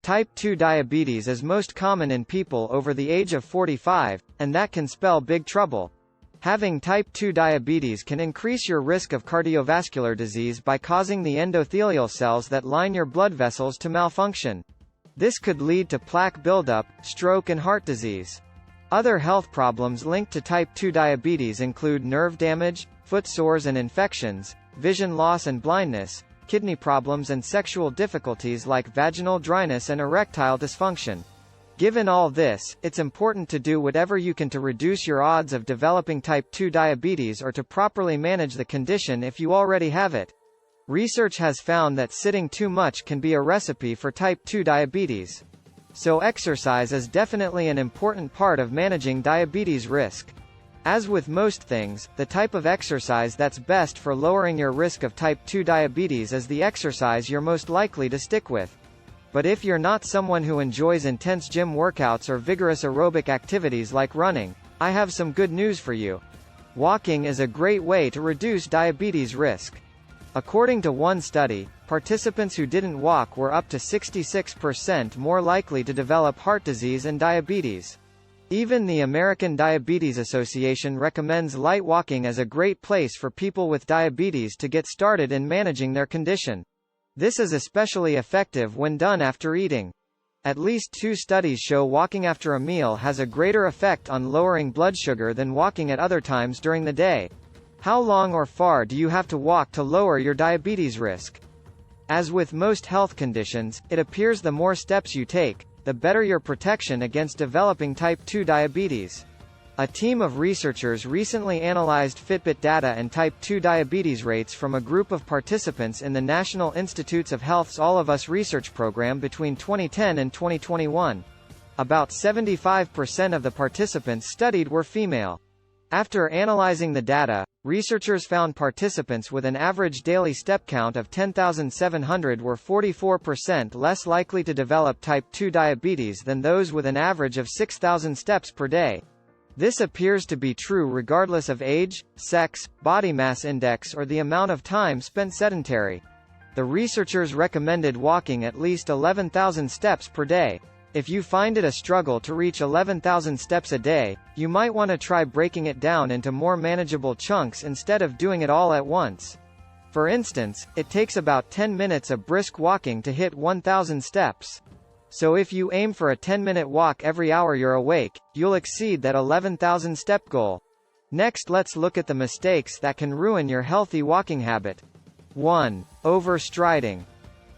Type 2 diabetes is most common in people over the age of 45, and that can spell big trouble. Having type 2 diabetes can increase your risk of cardiovascular disease by causing the endothelial cells that line your blood vessels to malfunction. This could lead to plaque buildup, stroke and heart disease. Other health problems linked to type 2 diabetes include nerve damage, foot sores and infections, vision loss and blindness, kidney problems and sexual difficulties like vaginal dryness and erectile dysfunction. Given all this, it's important to do whatever you can to reduce your odds of developing type 2 diabetes or to properly manage the condition if you already have it. Research has found that sitting too much can be a recipe for type 2 diabetes. So exercise is definitely an important part of managing diabetes risk. As with most things, the type of exercise that's best for lowering your risk of type 2 diabetes is the exercise you're most likely to stick with. But if you're not someone who enjoys intense gym workouts or vigorous aerobic activities like running, I have some good news for you. Walking is a great way to reduce diabetes risk. According to one study, participants who didn't walk were up to 66% more likely to develop heart disease and diabetes. Even the American Diabetes Association recommends light walking as a great place for people with diabetes to get started in managing their condition. This is especially effective when done after eating. At least 2 studies show walking after a meal has a greater effect on lowering blood sugar than walking at other times during the day. How long or far do you have to walk to lower your diabetes risk? As with most health conditions, it appears the more steps you take, the better your protection against developing type 2 diabetes. A team of researchers recently analyzed Fitbit data and type 2 diabetes rates from a group of participants in the National Institutes of Health's All of Us research program between 2010 and 2021. About 75% of the participants studied were female. After analyzing the data, researchers found participants with an average daily step count of 10,700 were 44% less likely to develop type 2 diabetes than those with an average of 6,000 steps per day. This appears to be true regardless of age, sex, body mass index or the amount of time spent sedentary. The researchers recommended walking at least 11,000 steps per day. If you find it a struggle to reach 11,000 steps a day, you might want to try breaking it down into more manageable chunks instead of doing it all at once. For instance, it takes about 10 minutes of brisk walking to hit 1,000 steps. So if you aim for a 10-minute walk every hour you're awake, you'll exceed that 11,000 step goal. Next, let's look at the mistakes that can ruin your healthy walking habit. 1. Overstriding.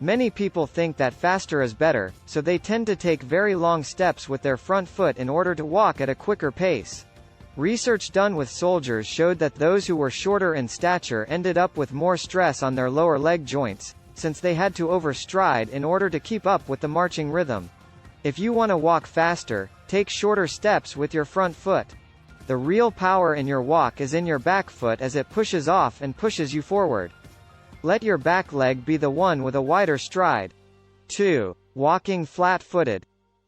Many people think that faster is better, so they tend to take very long steps with their front foot in order to walk at a quicker pace. Research done with soldiers showed that those who were shorter in stature ended up with more stress on their lower leg joints, since they had to overstride in order to keep up with the marching rhythm. If you want to walk faster, take shorter steps with your front foot. The real power in your walk is in your back foot as it pushes off and pushes you forward. Let your back leg be the one with a wider stride. 2. Walking flat-footed.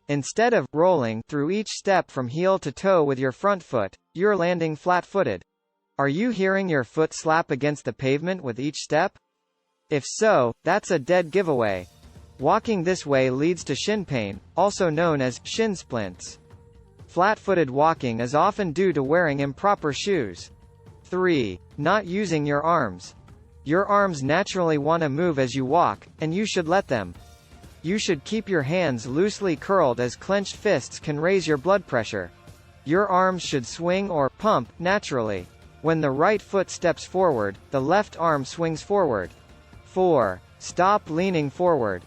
Instead of rolling through each step from heel to toe with your front foot, you're landing flat-footed. Are you hearing your foot slap against the pavement with each step? If so, that's a dead giveaway. Walking this way leads to shin pain, also known as shin splints. Flat-footed walking is often due to wearing improper shoes. 3. Not using your arms. Your arms naturally want to move as you walk, and you should let them. You should keep your hands loosely curled as clenched fists can raise your blood pressure. Your arms should swing or pump naturally. When the right foot steps forward, the left arm swings forward. 4. Stop leaning forward.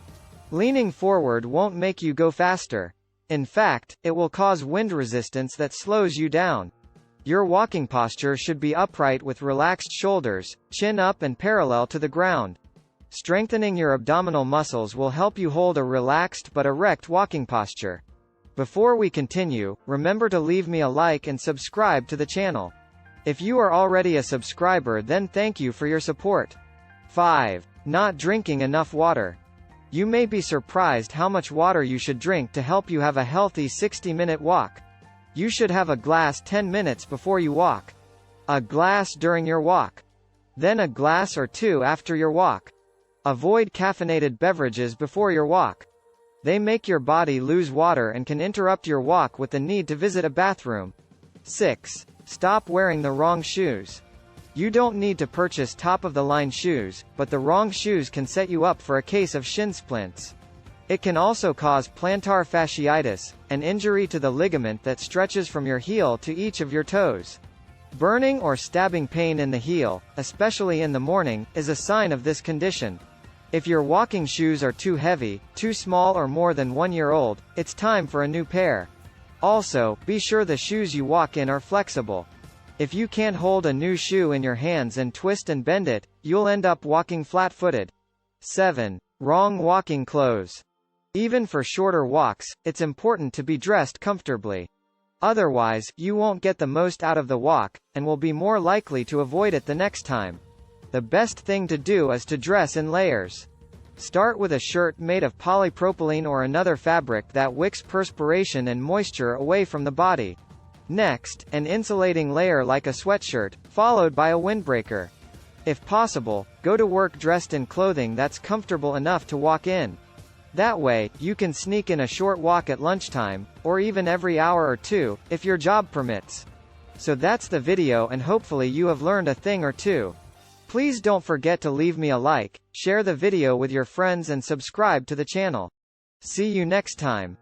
Leaning forward won't make you go faster. In fact, it will cause wind resistance that slows you down. Your walking posture should be upright with relaxed shoulders, chin up and parallel to the ground. Strengthening your abdominal muscles will help you hold a relaxed but erect walking posture. Before we continue, remember to leave me a like and subscribe to the channel. If you are already a subscriber, then thank you for your support. 5. Not drinking enough water. You may be surprised how much water you should drink to help you have a healthy 60-minute walk. You should have a glass 10 minutes before you walk. A glass during your walk. Then a glass or 2 after your walk. Avoid caffeinated beverages before your walk. They make your body lose water and can interrupt your walk with the need to visit a bathroom. 6. Stop wearing the wrong shoes. You don't need to purchase top-of-the-line shoes, but the wrong shoes can set you up for a case of shin splints. It can also cause plantar fasciitis, an injury to the ligament that stretches from your heel to each of your toes. Burning or stabbing pain in the heel, especially in the morning, is a sign of this condition. If your walking shoes are too heavy, too small or more than 1 year old, it's time for a new pair. Also, be sure the shoes you walk in are flexible. If you can't hold a new shoe in your hands and twist and bend it, you'll end up walking flat-footed. 7. Wrong walking clothes. Even for shorter walks, it's important to be dressed comfortably. Otherwise, you won't get the most out of the walk, and will be more likely to avoid it the next time. The best thing to do is to dress in layers. Start with a shirt made of polypropylene or another fabric that wicks perspiration and moisture away from the body. Next, an insulating layer like a sweatshirt, followed by a windbreaker. If possible, go to work dressed in clothing that's comfortable enough to walk in. That way, you can sneak in a short walk at lunchtime, or even every hour or two, if your job permits. So that's the video, and hopefully you have learned a thing or two. Please don't forget to leave me a like, share the video with your friends and subscribe to the channel. See you next time.